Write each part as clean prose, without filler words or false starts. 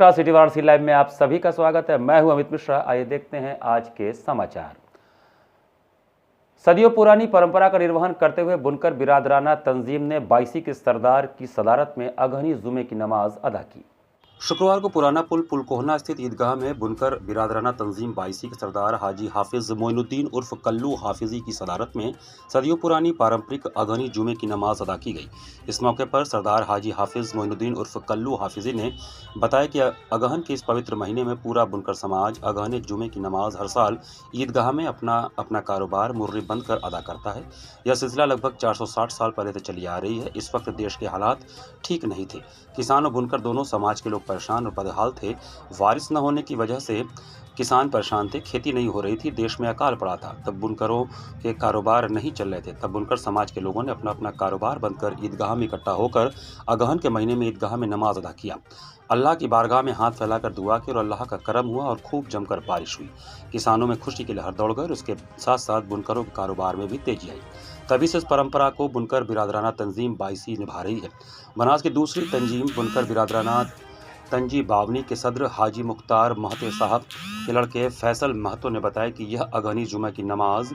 नमस्कार, city Varanasi live में आप सभी का स्वागत है। मैं हूं अमित मिश्रा। आइए देखते हैं आज के समाचार। सदियों पुरानी परंपरा का निर्वहन करते हुए बुनकर बिरादराना तंजीम ने बाईसी के सरदार की सदारत में अगहनी जुमे की नमाज अदा की। शुक्रवार को पुराना पुलकोहना स्थित ईदगाह में बुनकर बिरादराना तंजीम बाईसी के सरदार हाजी हाफिज मोइनुद्दीन उर्फ कल्लू हाफिजी की सदारत में सदियों पुरानी पारंपरिक अगहनी जुमे की नमाज अदा की गई। इस मौके पर सरदार हाजी हाफिज मोइनुद्दीन उर्फ कल्लू हाफिजी ने बताया कि अगहन के इस पवित्र महीने में पूरा बुनकर समाज अगहन जुमे की नमाज हर साल ईदगाह में अपना कारोबार मुर्री बंद कर अदा करता है। यह सिलसिला लगभग 460 साल पहले से चली आ रही है। इस वक्त देश के हालात ठीक नहीं थे। किसान और बुनकर दोनों समाज के लोग परेशान और बदहाल थे। बारिश न होने की वजह से किसान परेशान थे, खेती नहीं हो रही थी, देश में अकाल पड़ा था। तब बुनकरों के कारोबार नहीं चल रहे थे। तब बुनकर समाज के लोगों ने अपना कारोबार बंद कर ईदगाह में इकट्ठा होकर अगहन के महीने में ईदगाह में नमाज अदा किया। अल्लाह की बारगाह में हाथ फैलाकर दुआ की और अल्लाह का करम हुआ और खूब जमकर बारिश हुई। किसानों में खुशी की लहर दौड़ गई। उसके साथ साथ बुनकरों के कारोबार में भी तेजी आई। तभी से इस परंपरा को बुनकर बिरादराना तंजीम बाईसी निभा रही है। बनास की दूसरी तंजीम बुनकर बिरादराना तंजी बावनी के सदर हाजी मुख्तार महतो साहब के लड़के फैसल महतो ने बताया कि यह अगहनी जुमा की नमाज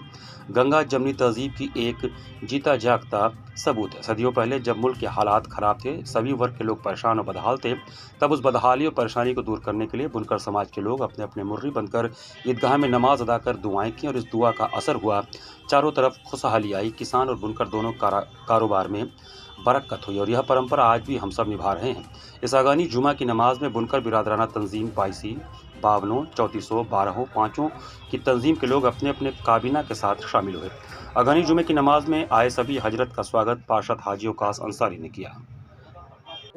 गंगा जमनी तहजीब की एक जीता जागता सबूत है। सदियों पहले जब मुल्क के हालात खराब थे, सभी वर्ग के लोग परेशान और बदहाल थे, तब उस बदहाली और परेशानी को दूर करने के लिए बुनकर समाज के लोग अपने अपने मुर्री बनकर ईदगाह में नमाज अदा कर दुआएं की और इस दुआ का असर हुआ। चारों तरफ खुशहाली आई। किसान और बुनकर दोनों कारोबार में बरकत हुई और यह परंपरा आज भी हम सब निभा रहे हैं। इस अगहनी जुमा की नमाज में बुनकर बिरादराना तंजीम बाईसी, बावनों, 3400, 12 पाँचों की तंजीम के लोग अपने अपने काबीना के साथ शामिल हुए। अगहनी जुमे की नमाज में आए सभी हजरत का स्वागत पार्षद हाजी वकास अंसारी ने किया।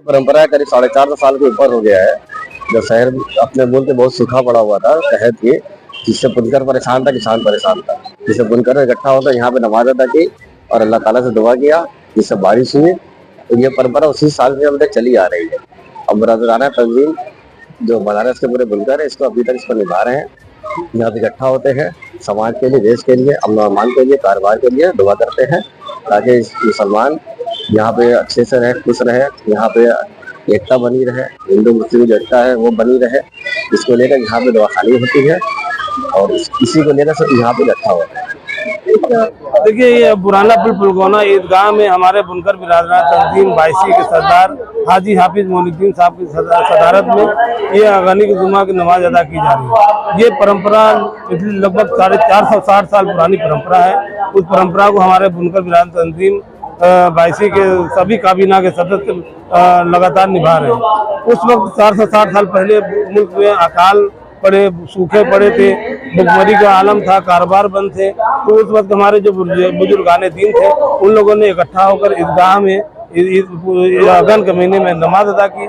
परंपरा करीब 450 साल के ऊपर हो गया है। जो शहर अपने मुल्क में बहुत सूखा पड़ा हुआ था शहद के, जिससे बुनकर परेशान था, किसान परेशान था। जिससे बुनकर इकट्ठा होकर यहाँ पे नमाज अदा की और अल्लाह ताला से दुआ किया, जिससे बारिश हुई। तो ये परंपरा उसी साल से अब तक चली आ रही है। अब बिरादराना तंजीम जो बनारस के पूरे बुनकर है, इसको अभी तक इसको निभा रहे हैं। यहाँ पे इकट्ठा होते हैं, समाज के लिए, देश के लिए, अमन अमान के लिए, कारोबार के लिए दुआ करते हैं ताकि मुसलमान यहाँ पे अच्छे से रहे, खुश रहे, यहाँ पे एकता बनी रहे, हिंदू मुस्लिम जो एकता है वो बनी रहे। इसको लेकर यहाँ पे दवाखानी होती है और इसी को लेकर सब यहाँ पे इकट्ठा होता है। देखिए, ये पुराना पुलकोहना ईदगाह में हमारे बुनकर बिरादराना तंजीम बाईसी के सरदार हाजी हाफिज मोइनुद्दीन साहब की सदारत में ये अगहनी की जुमा की नमाज अदा की जा रही है। ये परंपरा लगभग 460 साल पुरानी परंपरा है। उस परंपरा को हमारे बुनकर बिरादराना तंजीम बाईसी के सभी काबीना के सदस्य लगातार निभा रहे हैं। उस वक्त 460 साल पहले मुल्क में अकाल पड़े, सूखे पड़े थे, भुखमरी का आलम था, कारोबार बंद थे। तो उस वक्त हमारे जो बुजुर्गाने दीन थे, उन लोगों ने इकट्ठा होकर ईदगाह में अगहन के महीने में नमाज अदा की।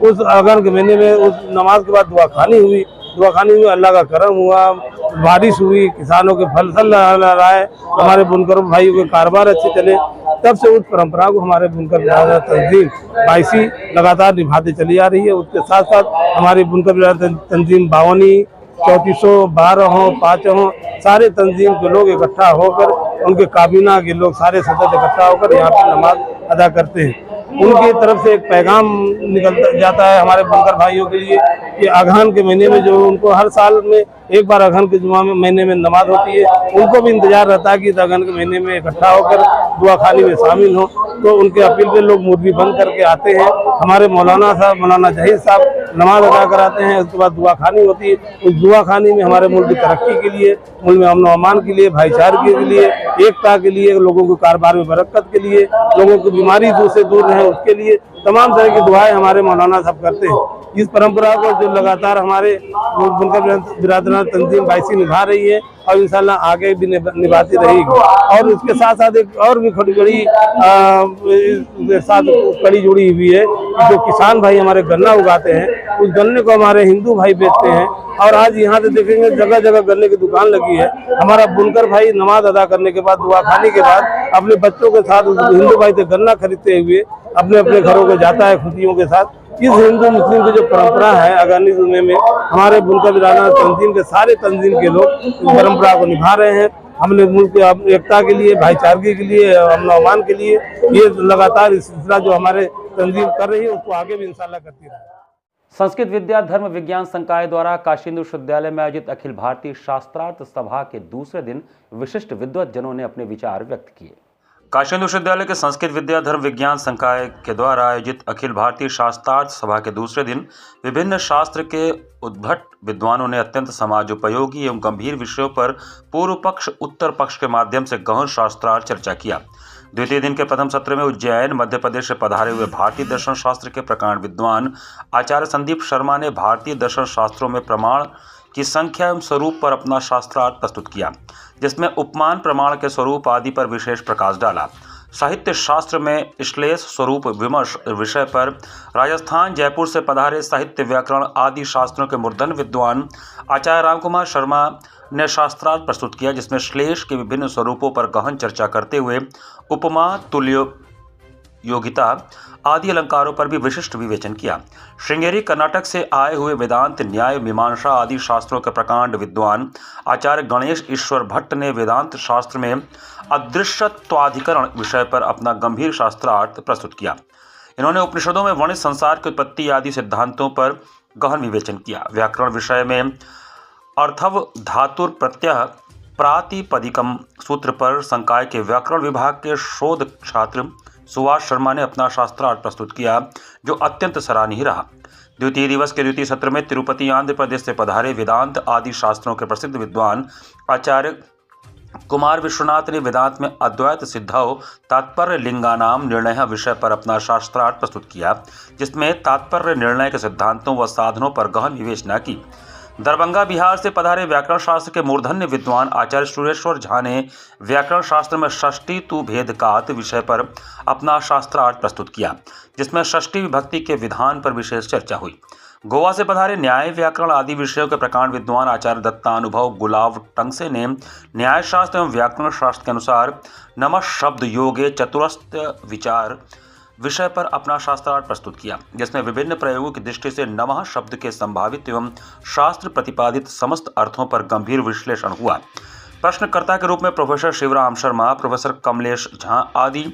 उस अगहन के महीने में उस नमाज के बाद दुआखानी हुई। अल्लाह का करम हुआ, बारिश हुई, किसानों के फसल लहराए, हमारे बुनकरों भाइयों के कारोबार अच्छे चले। तब से उस परंपरा को हमारे बुनकर बिरादराना तंजीम बाईसी लगातार निभाते चली आ रही है। उसके साथ साथ हमारी बुनकर बिरादराना तंजीम बावनी, 3400, 12 पाँचों सारे तंजीम के लोग इकट्ठा होकर, उनके काबीना के लोग सारे सदस्य इकट्ठा होकर यहाँ पर नमाज अदा करते हैं। उनकी तरफ से एक पैगाम निकल जाता है हमारे बुनकर भाइयों के लिए कि अगहन के महीने में जो उनको हर साल में एक बार अगहन के जुमा में महीने में नमाज होती है, उनको भी इंतजार रहता है कि अगहन के महीने में इकट्ठा होकर दुआखानी में शामिल हो। तो उनके अपील पे लोग मुर्गी बंद करके आते हैं। हमारे मौलाना जहीर साहब नमाज अदा कराते हैं। उसके बाद दुआखानी होती है। उस दुआखानी में हमारे मुल्क की तरक्की के लिए, मुल्क में अमन अमान के लिए, भाईचारे के लिए, एकता के लिए, लोगों के कारोबार में बरकत के लिए, लोगों की बीमारी दूर से दूर रहे उसके लिए तमाम तरह की दुआएं हमारे मौलाना साहब करते हैं। इस परंपरा को जो लगातार हमारे बुनकर बिरादराना तंजीम बाईसी निभा रही है और इंशाल्लाह आगे भी निभाती रहेगी। और उसके साथ साथ एक और भी बड़ी साथ कड़ी जुड़ी हुई है। जो किसान भाई हमारे गन्ना उगाते हैं, उस गन्ने को हमारे हिंदू भाई बेचते हैं और आज यहाँ से देखेंगे जगह जगह गन्ने की दुकान लगी है। हमारा बुनकर भाई नमाज अदा करने के बाद, दुआखानी के बाद अपने बच्चों के साथ हिंदू भाई से गन्ना खरीदते हुए अपने अपने घरों को जाता है खुशियों के साथ। इस हिंदू मुस्लिम की जो परंपरा है अगहनी जुमे में, हमारे बुनकर बिरादराना तंजीम के सारे तंजीम के लोग इस परंपरा को निभा रहे हैं। हमने मुल्क की एकता के लिए, भाईचारगी के लिए, अमन अमान के लिए ये लगातार इस सिलसिला जो हमारे तंजीम कर रही है उसको आगे भी इंशाल्लाह करती रहेगी। संस्कृत विद्या धर्म विज्ञान संकाय द्वारा काशी हिंदू विश्वविद्यालय में आयोजित अखिल भारतीय शास्त्रार्थ सभा के दूसरे दिन विशिष्ट विद्वज्जनों ने अपने विचार व्यक्त किए। काशी हिंदू विश्वविद्यालय के संस्कृत विद्या धर्म विज्ञान संकाय के द्वारा आयोजित अखिल भारतीय शास्त्रार्थ सभा के दूसरे दिन विभिन्न शास्त्र के उद्भट विद्वानों ने अत्यंत समाजोपयोगी एवं गंभीर विषयों पर पूर्व पक्ष उत्तर पक्ष के माध्यम से गहन शास्त्रार्थ चर्चा किया। द्वितीय दिन के प्रथम सत्र में उज्जैन मध्य प्रदेश से पधारे हुए भारतीय दर्शन शास्त्र के प्रकांड विद्वान आचार्य संदीप शर्मा ने भारतीय दर्शन शास्त्रों में प्रमाण की संख्या एवं स्वरूप पर अपना शास्त्रार्थ प्रस्तुत किया, जिसमें उपमान प्रमाण के स्वरूप आदि पर विशेष प्रकाश डाला। साहित्य शास्त्र में श्लेष स्वरूप विमर्श विषय पर राजस्थान जयपुर से पधारे साहित्य व्याकरण आदि शास्त्रों के मूर्धन्य विद्वान आचार्य रामकुमार शर्मा ने शास्त्रार्थ प्रस्तुत किया, जिसमें श्लेष के विभिन्न स्वरूपों पर गहन चर्चा करते हुए उपमा तुल्य योगिता आदि अलंकारों पर भी विशिष्ट विवेचन किया। श्रृंगेरी कर्नाटक से आए हुए वेदांत न्याय मीमांसा आदि शास्त्रों के प्रकांड विद्वान आचार्य गणेश ईश्वर भट्ट ने वेदांत शास्त्र में अदृश्यत्वाधिकरण विषय पर अपना गंभीर शास्त्रार्थ प्रस्तुत किया। इन्होंने उपनिषदों में वर्णित संसार की उत्पत्ति आदि सिद्धांतों पर गहन विवेचन किया। व्याकरण विषय में अर्थव धातुर प्रत्यय प्रातिपदिकम सूत्र पर संकाय के व्याकरण विभाग के शोध छात्र सुभाष शर्मा ने अपना शास्त्रार्थ प्रस्तुत किया, जो अत्यंत सराहनीय रहा। द्वितीय दिवस के द्वितीय सत्र में तिरुपति आंध्र प्रदेश से पधारे वेदांत आदि शास्त्रों के प्रसिद्ध विद्वान आचार्य कुमार विश्वनाथ ने वेदांत में अद्वैत सिद्धौ तात्पर्य लिंगानाम निर्णय विषय पर अपना शास्त्रार्थ प्रस्तुत किया, जिसमें तात्पर्य निर्णय के सिद्धांतों व साधनों पर गहन विवेचना की। दरभंगा बिहार से पधारे व्याकरण शास्त्र के मूर्धन्य विद्वान आचार्य सुरेश्वर झा ने व्याकरण शास्त्र में षष्ठी तु भेदकात विषय पर अपना शास्त्रार्थ प्रस्तुत किया, जिसमें षष्ठी विभक्ति के विधान पर विशेष चर्चा हुई। गोवा से पधारे न्याय व्याकरण आदि विषयों के प्रकांड विद्वान आचार्य दत्तानुभव गुलाब टंगसे ने न्याय शास्त्र एवं व्याकरण शास्त्र के अनुसार नमः शब्द योगे चतुरस्थ विचार विषय पर अपना शास्त्रार्थ प्रस्तुत किया, जिसमें विभिन्न प्रयोगों की दृष्टि से नमः शब्द के संभावित एवं शास्त्र प्रतिपादित समस्त अर्थों पर गंभीर विश्लेषण हुआ। प्रश्नकर्ता के रूप में प्रोफेसर शिवराम शर्मा, प्रोफेसर कमलेश झा आदि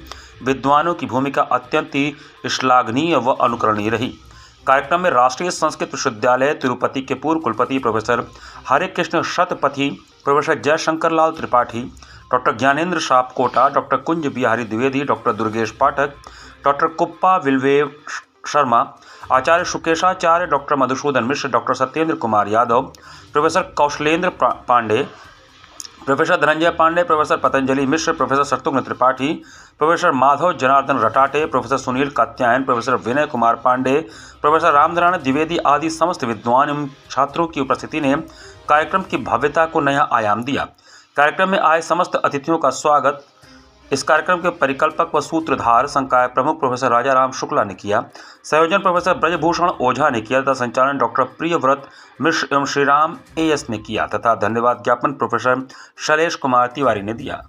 विद्वानों की भूमिका अत्यंत ही श्लाघनीय व अनुकरणीय रही। कार्यक्रम में राष्ट्रीय संस्कृत विश्वविद्यालय तिरुपति के पूर्व कुलपति professor Hare Krishna Satapathy, professor Jaishankar Lal Tripathi, doctor Gyanendra Sapkota, doctor Kunj Bihari Dwivedi, doctor Durgesh Pathak, doctor Kuppa Vilve Sharma, Acharya Shukeshacharya, doctor Madhusudan Mishra, doctor Satyendra Kumar Yadav, professor Kaushalendra Pandey, professor Dhananjay Pandey, professor Patanjali Mishra, professor Shatrughan Tripathi, professor Madhav Janardan Ratate, professor Sunil Katyayan, professor Vinay Kumar Pandey, professor Ramnarayan Dwivedi आदि समस्त विद्वान एवं छात्रों की उपस्थिति ने कार्यक्रम की भव्यता को नया आयाम दिया। कार्यक्रम में आए समस्त अतिथियों का स्वागत इस कार्यक्रम के परिकल्पक व सूत्रधार संकाय प्रमुख प्रोफेसर राजाराम शुक्ला ने किया। संयोजन प्रोफेसर ब्रजभूषण ओझा ने किया तथा संचालन डॉक्टर प्रियव्रत मिश्र एवं श्रीराम एएस ने किया तथा धन्यवाद ज्ञापन प्रोफेसर शैलेश कुमार तिवारी ने दिया।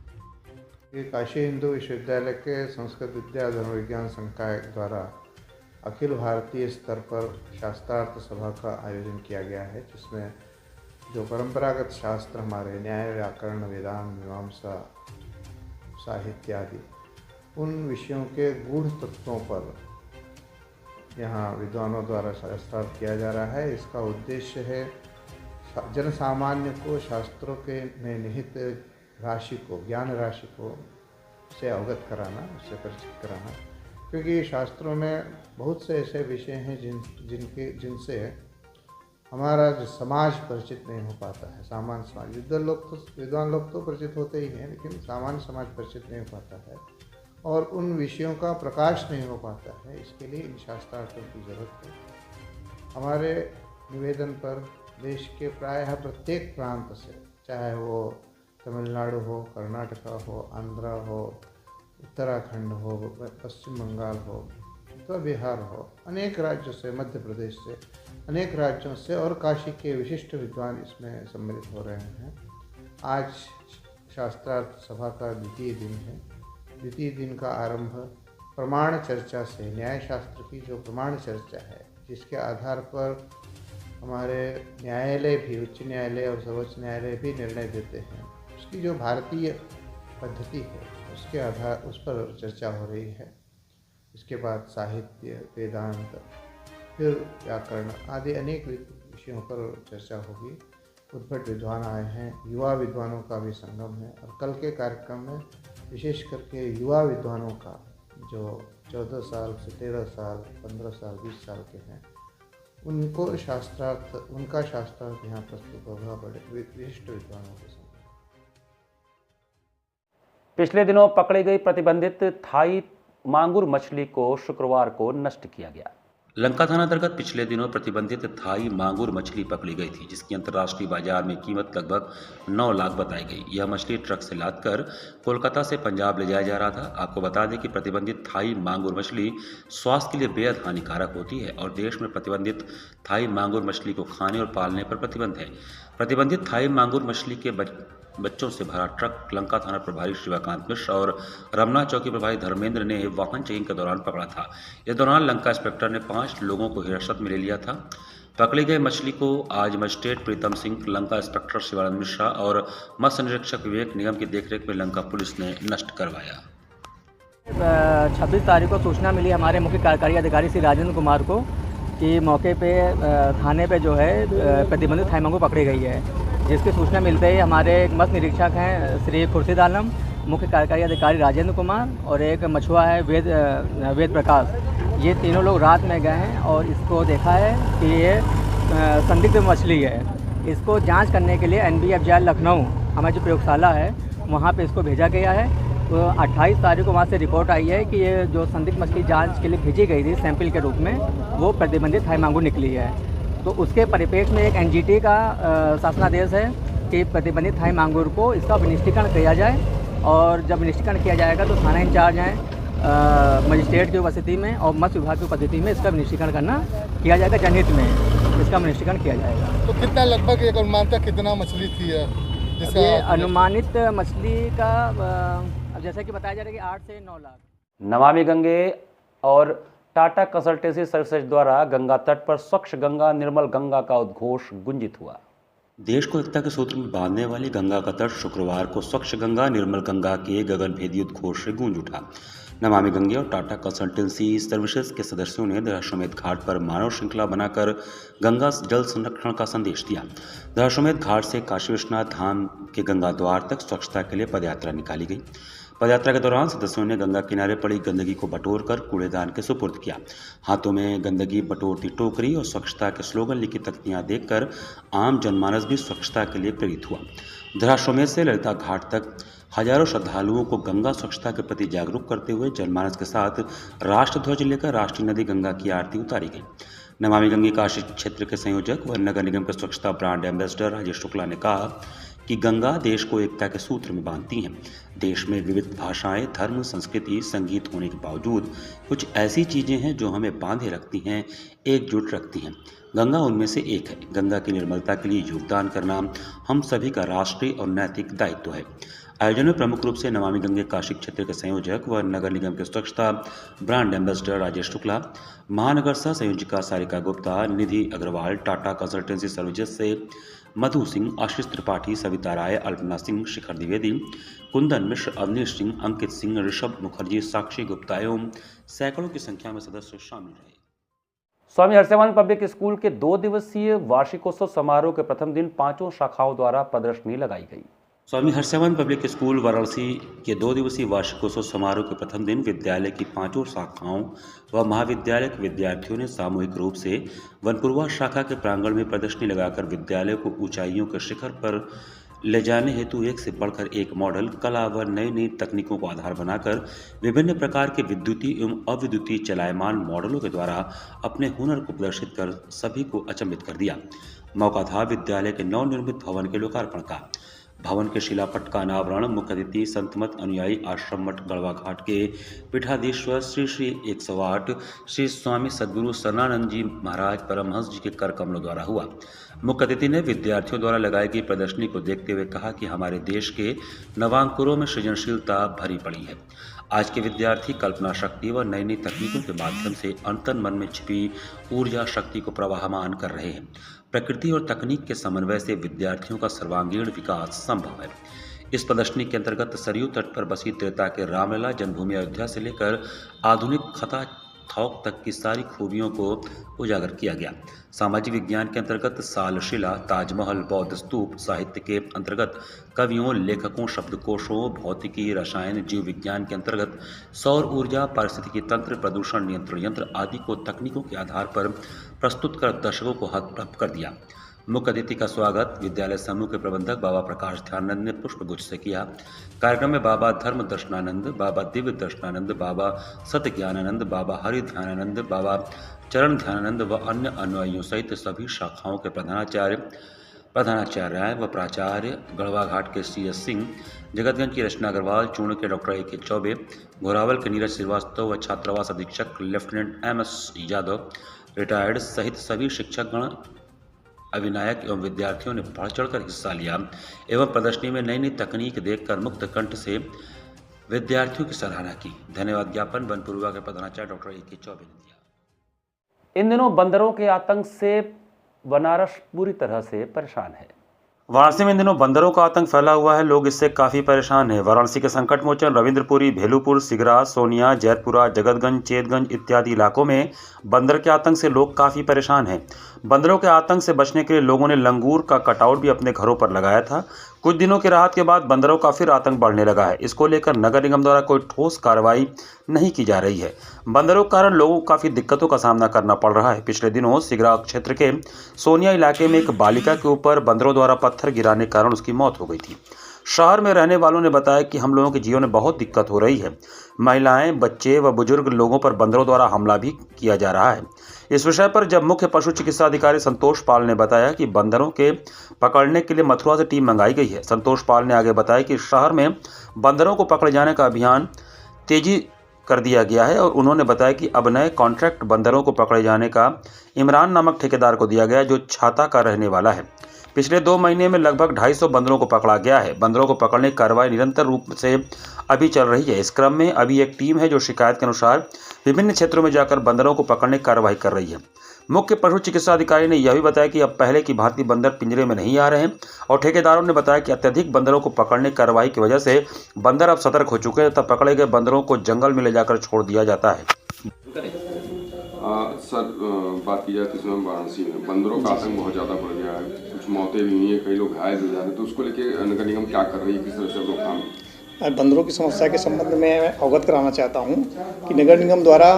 ये काशी हिंदू विश्वविद्यालय के संस्कृत विद्या धर्म विज्ञान संकाय द्वारा अखिल भारतीय स्तर पर शास्त्रार्थ सभा का आयोजन किया गया है, जिसमें जो परंपरागत शास्त्र हमारे न्याय व्याकरण वेदांत मीमांसा साहित्य आदि उन विषयों के गूढ़ तत्वों पर यहाँ विद्वानों द्वारा शास्त्रार्थ किया जा रहा है। इसका उद्देश्य है जन सामान्य को शास्त्रों के में निहित राशि को ज्ञान राशि को से अवगत कराना, उससे परिचित कराना, क्योंकि शास्त्रों में बहुत से ऐसे विषय हैं जिनसे हमारा जो समाज परिचित नहीं हो पाता है। सामान्य समाज विद्वान लोग तो परिचित होते ही हैं, लेकिन सामान्य समाज परिचित नहीं हो पाता है और उन विषयों का प्रकाश नहीं हो पाता है। इसके लिए इन शास्त्रार्थों की ज़रूरत है। हमारे निवेदन पर देश के प्रायः प्रत्येक प्रांत से, चाहे वो तमिलनाडु हो, कर्नाटका हो, आंध्रा हो, उत्तराखंड हो, पश्चिम बंगाल हो, तो बिहार हो, अनेक राज्यों से, मध्य प्रदेश से, अनेक राज्यों से और काशी के विशिष्ट विद्वान इसमें सम्मिलित हो रहे हैं। आज शास्त्रार्थ सभा का द्वितीय दिन है। द्वितीय दिन का आरंभ प्रमाण चर्चा से, न्याय शास्त्र की जो प्रमाण चर्चा है, जिसके आधार पर हमारे न्यायालय भी, उच्च न्यायालय और सर्वोच्च न्यायालय भी निर्णय देते हैं, उसकी जो भारतीय पद्धति है उसके आधार उस पर चर्चा हो रही है। इसके बाद साहित्य, वेदांत फिर व्याकरण आदि अनेक विषयों पर चर्चा होगी। उद्भट विद्वान आए हैं, युवा विद्वानों का भी संगम है और कल के कार्यक्रम में विशेष करके युवा विद्वानों का जो 14 साल से 13 साल, 15 साल, 20 साल के हैं, उनका शास्त्रार्थ यहाँ प्रस्तुत होगा बड़े विशिष्ट विद्वानों के संग। पिछले दिनों पकड़ी गई प्रतिबंधित थाई मांगुर मछली को शुक्रवार को नष्ट किया गया। लंका थाना अंतर्गत पिछले दिनों प्रतिबंधित थाई मांगुर मछली पकड़ी गई थी, जिसकी अंतर्राष्ट्रीय बाजार में कीमत लगभग 9 लाख बताई गई। यह मछली ट्रक से लादकर कोलकाता से पंजाब ले जाया जा रहा था। आपको बता दें कि प्रतिबंधित थाई मांगुर मछली स्वास्थ्य के लिए बेहद हानिकारक होती है और देश में प्रतिबंधित थाई मांगुर मछली को खाने और पालने पर प्रतिबंध है। प्रतिबंधित थाई मांगुर मछली के बच्चों से भरा ट्रक लंका थाना प्रभारी शिवाकांत मिश्र और रमना चौकी प्रभारी धर्मेंद्र ने वाहन चेकिंग के दौरान पकड़ा था। इस दौरान लंका इंस्पेक्टर ने 5 लोगों को हिरासत में ले लिया था। पकड़ी गई मछली को आज मजिस्ट्रेट प्रीतम सिंह, लंका इंस्पेक्टर शिवानंद मिश्रा और मत्स्य निरीक्षक विवेक निगम की देखरेख में लंका पुलिस ने नष्ट करवाया। 26 तारीख को सूचना मिली हमारे मुख्य कार्यकारी अधिकारी श्री राजेंद्र कुमार को कि मौके पे थाने पे जो है प्रतिबंधित थाई मांगुर पकड़ी गई है। जिसकी सूचना मिलते ही हमारे एक मत्स्य निरीक्षक हैं श्री खुर्शीद आलम, मुख्य कार्यकारी अधिकारी राजेंद्र कुमार और एक मछुआ है वेद प्रकाश, ये तीनों लोग रात में गए हैं और इसको देखा है कि ये संदिग्ध मछली है। इसको जांच करने के लिए NBFJL लखनऊ हमारी जो प्रयोगशाला है वहाँ पे इसको भेजा गया है। तो 28 तारीख को वहाँ से रिपोर्ट आई है कि ये जो संदिग्ध मछली जांच के लिए भेजी गई थी सैंपल के रूप में, वो प्रतिबंधित थाई मांगुर निकली है। तो उसके परिप्रेक्ष्य में एक NGT का शासनादेश है कि प्रतिबंधित थाई मांगुर को इसका विनिष्टीकरण किया जाए और जब विनिष्टीकरण किया जाएगा तो थाना इंचार्ज हैं मजिस्ट्रेट की उपस्थिति में और मत्स्य विभाग की उपस्थिति में इसका विनिष्टीकरण किया जाएगा। जनहित में इसका विनिष्टीकरण किया जाएगा। तो कितना लगभग एक अनुमानता कितना मछली थी ये अनुमानित मछली का अब जैसा कि बताया जा रहा है कि 8 से 9 लाख। नमामि गंगे और टाटा कंसल्टेंसी सर्विसेज द्वारा गंगा तट पर स्वच्छ गंगा निर्मल गंगा का उद्घोष गुंजित हुआ। देश को एकता के सूत्र में बांधने वाली गंगा का तट शुक्रवार को स्वच्छ गंगा निर्मल गंगा के गगनभेदी उद्घोष से गूंज उठा। नमामि गंगे और टाटा कंसल्टेंसी सर्विसेज के सदस्यों ने दशाश्वमेध घाट पर मानव श्रृंखला बनाकर गंगा जल संरक्षण का संदेश दिया। दशाश्वमेध घाट से काशी विश्वनाथ धाम के गंगा द्वार तक स्वच्छता के लिए पदयात्रा निकाली गई। पदयात्रा के दौरान सदस्यों ने गंगा किनारे पड़ी गंदगी को बटोरकर कूड़ेदान के सुपुर्द किया। हाथों में गंदगी बटोरती टोकरी और स्वच्छता के स्लोगन लिखी तख्तियां देखकर आम जनमानस भी स्वच्छता के लिए प्रेरित हुआ। दशाश्वमेध से ललिता घाट तक हजारों श्रद्धालुओं को गंगा स्वच्छता के प्रति जागरूक करते हुए जनमानस के साथ राष्ट्रध्वज लेकर राष्ट्रीय नदी गंगा की आरती उतारी गई। नमामि गंगे काशी क्षेत्र के संयोजक व नगर निगम के स्वच्छता ब्रांड एम्बेसडर राजेश शुक्ला ने कहा कि गंगा देश को एकता के सूत्र में बांधती हैं। देश में विविध भाषाएं, धर्म, संस्कृति, संगीत होने के बावजूद कुछ ऐसी चीजें हैं जो हमें बांधे रखती हैं, एकजुट रखती हैं। गंगा उनमें से एक है। गंगा की निर्मलता के लिए योगदान करना हम सभी का राष्ट्रीय और नैतिक दायित्व है। आयोजन में प्रमुख रूप से नमामि गंगे काशी क्षेत्र के संयोजक व नगर निगम के स्वच्छता ब्रांड एम्बेसडर राजेश शुक्ला, महानगर सह संयोजिका सारिका गुप्ता, निधि अग्रवाल, टाटा कंसल्टेंसी सर्विसेज से मधु सिंह, आशीष त्रिपाठी, सविता राय, अल्पना सिंह, शिखर द्विवेदी, कुंदन मिश्र, अवनीश सिंह, अंकित सिंह, ऋषभ मुखर्जी, साक्षी गुप्ता एवं सैकड़ों की संख्या में सदस्य शामिल रहे। स्वामी हर्षवान पब्लिक स्कूल के 2 दिवसीय वार्षिकोत्सव समारोह के प्रथम दिन 5 शाखाओं द्वारा प्रदर्शनी लगाई गई। स्वामी हर्षवान पब्लिक स्कूल वाराणसी के 2 दिवसीय वार्षिकोत्सव समारोह के प्रथम दिन विद्यालय की 5 शाखाओं व महाविद्यालय के विद्यार्थियों ने सामूहिक रूप से वनपुरवा शाखा के प्रांगण में प्रदर्शनी लगाकर विद्यालय को ऊंचाइयों के शिखर पर ले जाने हेतु एक से बढ़कर एक मॉडल, कला व नई नई तकनीकों को आधार बनाकर विभिन्न प्रकार के विद्युतीय एवं अविद्युतीय चलायमान मॉडलों के द्वारा अपने हुनर को प्रदर्शित कर सभी को अचंभित कर दिया। मौका था विद्यालय के नवनिर्मित भवन के लोकार्पण का। भवन के शिलापट का अनावरण मुख्य अतिथि संतमत अनुयायी आश्रम मठ गढ़वा घाट के पीठाधीश्वर श्री श्री 108 श्री स्वामी सद्गुरु सरनानंद जी महाराज परमहंस जी के कर कमलों द्वारा हुआ। मुख्य अतिथि ने विद्यार्थियों द्वारा लगाई गई प्रदर्शनी को देखते हुए कहा कि हमारे देश के नवांकुरों में सृजनशीलता भरी पड़ी है। आज के विद्यार्थी कल्पना शक्ति व नई नई तकनीकों के माध्यम से अंतर्मन मन में छिपी ऊर्जा शक्ति को प्रवाहमान कर रहे हैं। प्रकृति और तकनीक के समन्वय से विद्यार्थियों का सर्वांगीण विकास संभव है। इस प्रदर्शनी के अंतर्गत सरयू तट पर बसी त्रेता के रामलला जन्मभूमि अयोध्या से लेकर आधुनिक थौक तक की सारी खूबियों को उजागर किया गया। सामाजिक विज्ञान के अंतर्गत सालशिला, ताजमहल, बौद्ध स्तूप, साहित्य के अंतर्गत कवियों, लेखकों, शब्दकोशों, भौतिकी, रसायन, जीव विज्ञान के अंतर्गत सौर ऊर्जा, पारिस्थितिकी तंत्र, प्रदूषण नियंत्रण यंत्र आदि को तकनीकों के आधार पर प्रस्तुत कर दर्शकों को हतप्रभ कर दिया। मुख्य अतिथि का स्वागत विद्यालय समूह के प्रबंधक बाबा प्रकाश ध्यानानंद ने पुष्पगुच्छ से किया। कार्यक्रम में बाबा धर्म दर्शनानंद, बाबा दिव्य दर्शनानंद, बाबा सत्य ज्ञानानंद, बाबा हरि ध्यानानंद, बाबा चरण ध्यानानंद व अन्य अनुयायियों सहित सभी शाखाओं के प्रधानाचार्य व प्राचार्य, गढ़वा घाट के CS सिंह, जगतगंज की रचना अग्रवाल, चूर्ण के डॉक्टर AK चौबे, घोरावल के नीरज श्रीवास्तव व छात्रावास अधीक्षक लेफ्टिनेंट MS यादव रिटायर्ड सहित सभी शिक्षकगण, अभिनायक एवं विद्यार्थियों ने बढ़ चढ़कर हिस्सा लिया एवं प्रदर्शनी में नई नई तकनीक देखकर मुक्त कंठ से विद्यार्थियों की सराहना की। धन्यवाद ज्ञापन बनपुरवा के प्रधानाचार्य डॉक्टर AK चौबे ने दिया। इन दिनों बंदरों के आतंक से बनारस पूरी तरह से परेशान है। वाराणसी में इन दिनों बंदरों का आतंक फैला हुआ है। लोग इससे काफी परेशान हैं। वाराणसी के संकट मोचन रविंद्रपुरी, भेलूपुर, सिगरा, सोनिया, जैतपुरा, जगतगंज, चेतगंज इत्यादि इलाकों में बंदर के आतंक से लोग काफी परेशान हैं। बंदरों के आतंक से बचने के लिए लोगों ने लंगूर का कटआउट भी अपने घरों पर लगाया था। कुछ दिनों की राहत के बाद बंदरों का फिर आतंक बढ़ने लगा है। इसको लेकर नगर निगम द्वारा कोई ठोस कार्रवाई नहीं की जा रही है। बंदरों के कारण लोगों को काफी दिक्कतों का सामना करना पड़ रहा है। पिछले दिनों सिगरा क्षेत्र के सोनिया इलाके में एक बालिका के ऊपर बंदरों द्वारा पत्थर गिराने के कारण उसकी मौत हो गई थी। शहर में रहने वालों ने बताया कि हम लोगों के जीवन में बहुत दिक्कत हो रही है। महिलाएं, बच्चे व बुजुर्ग लोगों पर बंदरों द्वारा हमला भी किया जा रहा है। इस विषय पर जब मुख्य पशु चिकित्सा अधिकारी संतोष पाल ने बताया कि बंदरों के पकड़ने के लिए मथुरा से टीम मंगाई गई है। संतोष पाल ने आगे बताया कि शहर में बंदरों को पकड़े जाने का अभियान तेजी कर दिया गया है और उन्होंने बताया कि अब नए कॉन्ट्रैक्ट बंदरों को पकड़े जाने का इमरान नामक ठेकेदार को दिया गया है, जो छाता का रहने वाला है। पिछले 2 महीने में लगभग 250 बंदरों को पकड़ा गया है। बंदरों को पकड़ने की कार्रवाई निरंतर रूप से अभी चल रही है। इस क्रम में अभी एक टीम है जो शिकायत के अनुसार विभिन्न क्षेत्रों में जाकर बंदरों को पकड़ने की कार्रवाई कर रही है। मुख्य पशु चिकित्सा अधिकारी ने यह भी बताया कि अब पहले की भांति बंदर पिंजरे में नहीं आ रहे हैं और ठेकेदारों ने बताया कि अत्यधिक बंदरों को पकड़ने की कार्रवाई की वजह से बंदर अब सतर्क हो चुके हैं तथा पकड़े गए बंदरों को जंगल में ले जाकर छोड़ दिया जाता है। सर, बात की जाए तो इसमें वाराणसी में बंदरों का आतंक बहुत ज़्यादा बढ़ गया है। कुछ मौतें भी हुई हैं, कई लोग घायल हो जा रहे हैं, तो उसको लेकर नगर निगम क्या कर रही है, किस तरह से रोकथाम? बंदरों की समस्या के संबंध में अवगत कराना चाहता हूं कि नगर निगम द्वारा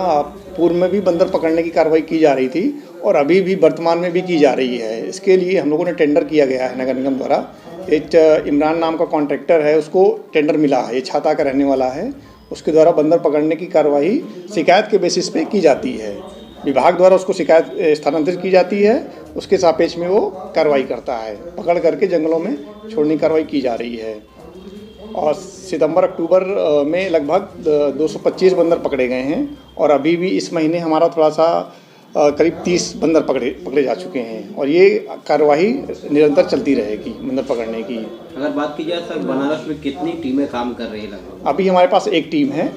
पूर्व में भी बंदर पकड़ने की कार्रवाई की जा रही थी और अभी भी वर्तमान में भी की जा रही है। इसके लिए हम लोगों ने टेंडर किया गया है नगर निगम द्वारा। एक इमरान नाम का कॉन्ट्रैक्टर है, उसको टेंडर मिला है, ये छाता का रहने वाला है। उसके द्वारा बंदर पकड़ने की कार्रवाई शिकायत के बेसिस पे की जाती है। विभाग द्वारा उसको शिकायत स्थानांतरित की जाती है, उसके सापेक्ष में वो कार्रवाई करता है। पकड़ करके जंगलों में छोड़ने की कार्रवाई की जा रही है और सितंबर-अक्टूबर में लगभग 225 बंदर पकड़े गए हैं और अभी भी इस महीने हमारा थोड़ा सा करीब 30 बंदर पकड़े जा चुके हैं और ये कार्यवाही निरंतर चलती रहेगी बंदर पकड़ने की। अगर बात की जाए सर, बनारस में कितनी टीमें काम कर रही है लगभग? अभी हमारे पास एक टीम है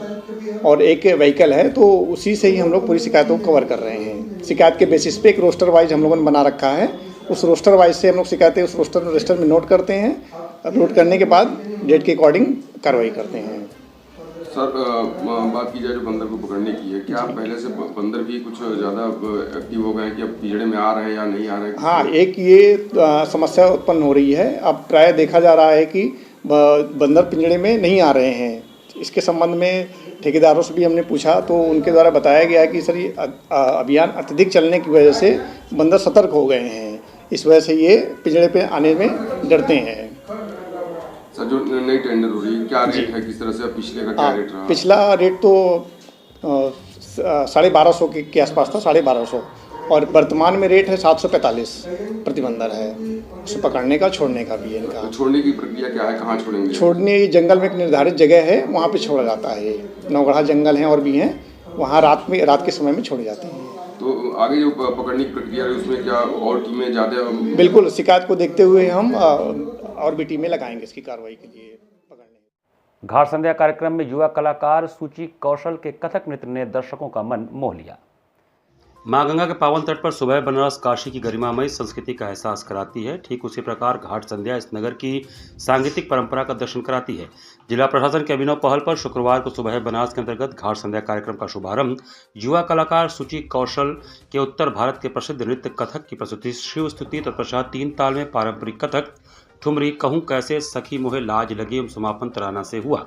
और एक व्हीकल है, तो उसी से ही हम लोग पूरी शिकायतों को कवर कर रहे हैं। शिकायत के बेसिस पे एक रोस्टर वाइज हम लोगों ने बना रखा है। उस रोस्टर वाइज से हम लोग शिकायतें उस रजिस्टर में नोट करते हैं। नोट करने के बाद डेट के अकॉर्डिंग कार्रवाई करते हैं। सर, बात की जाए जो बंदर को पकड़ने की है, क्या पहले से बंदर भी कुछ ज़्यादा एक्टिव हो गए हैं कि अब पिंजड़े में आ रहे हैं या नहीं आ रहे हैं? हाँ, एक ये समस्या उत्पन्न हो रही है। अब प्राय देखा जा रहा है कि बंदर पिंजड़े में नहीं आ रहे हैं। इसके संबंध में ठेकेदारों से भी हमने पूछा तो उनके द्वारा बताया गया है कि सर ये अभियान अत्यधिक चलने की वजह से बंदर सतर्क हो गए हैं। इस वजह से ये पिंजड़े पे आने में डरते हैं। सर, जो नई टेंडर हो रही है, क्या रेट है, किस तरह से पिछले का क्या रेट रहा? पिछला रेट तो 1250 के आसपास था, 1250, और वर्तमान में रेट है 745 प्रति बंदर है। उसे पकड़ने का, छोड़ने का भी है इनका। तो छोड़ने की प्रक्रिया क्या है, कहाँ छोड़ेंगे? छोड़ने जंगल में एक निर्धारित जगह है, वहाँ पे छोड़ा जाता है। नौगढ़ा जंगल हैं और भी हैं, वहाँ रात के समय में छोड़े जाते हैं। तो आगे जो पकड़ने की प्रक्रिया है उसमें क्या और टीमें ज़्यादा? बिल्कुल, शिकायत को देखते हुए हम और भी टीमें लगाएंगे इसकी कार्रवाई के लिए पकड़ने। घाट संध्या कार्यक्रम में युवा कलाकार सूची कौशल के कथक नृत्य ने दर्शकों का मन मोह लिया। मां गंगा के पावन तट पर सुबह बनारस काशी की गरिमामयी संस्कृति का एहसास कराती है। ठीक उसी प्रकार घाट संध्या इस नगर की सांगीतिक परंपरा का दर्शन कराती है। जिला प्रशासन के अभिनव पहल पर शुक्रवार को सुबह बनारस के अंतर्गत घाट संध्या कार्यक्रम का शुभारंभ युवा कलाकार सुचि कौशल के उत्तर भारत के प्रसिद्ध नृत्य कथक की प्रस्तुति शिव स्तुति तत्पश्चात 3 ताल में पारंपरिक कथक ठुमरी कहूं कैसे सखी मोहे लाज लगी एवं समापन तराना से हुआ।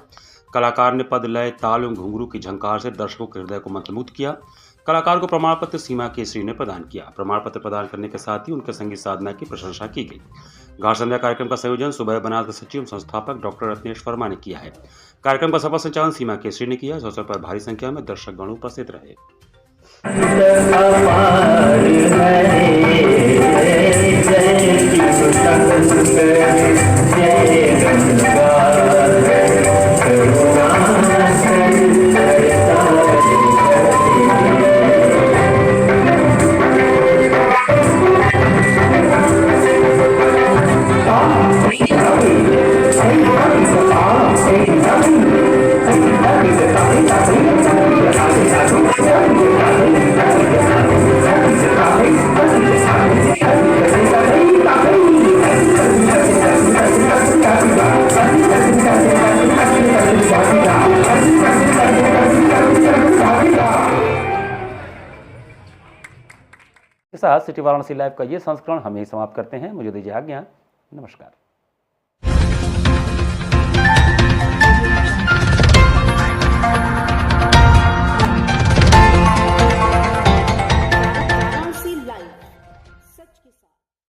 कलाकार ने पद लय ताल एवं घुंघरू की झंकार से दर्शकों के हृदय को मंत्रमुग्ध किया। कलाकार को प्रमाण पत्र सीमा केसरी ने प्रदान किया। प्रमाण पत्र प्रदान करने के साथ ही उनके संगीत साधना की प्रशंसा की गई। घाट संध्या कार्यक्रम का संयोजन सुबह बनारस के सचिव संस्थापक डॉक्टर रत्नेश वर्मा ने किया है। कार्यक्रम का सफल संचालन सीमा केसरी ने किया। इस अवसर पर भारी संख्या में दर्शकगण उपस्थित रहे। के साथ सिटी वाराणसी लाइव का ये संस्करण हम यही समाप्त करते हैं। मुझे दीजिए आज्ञा। नमस्कार।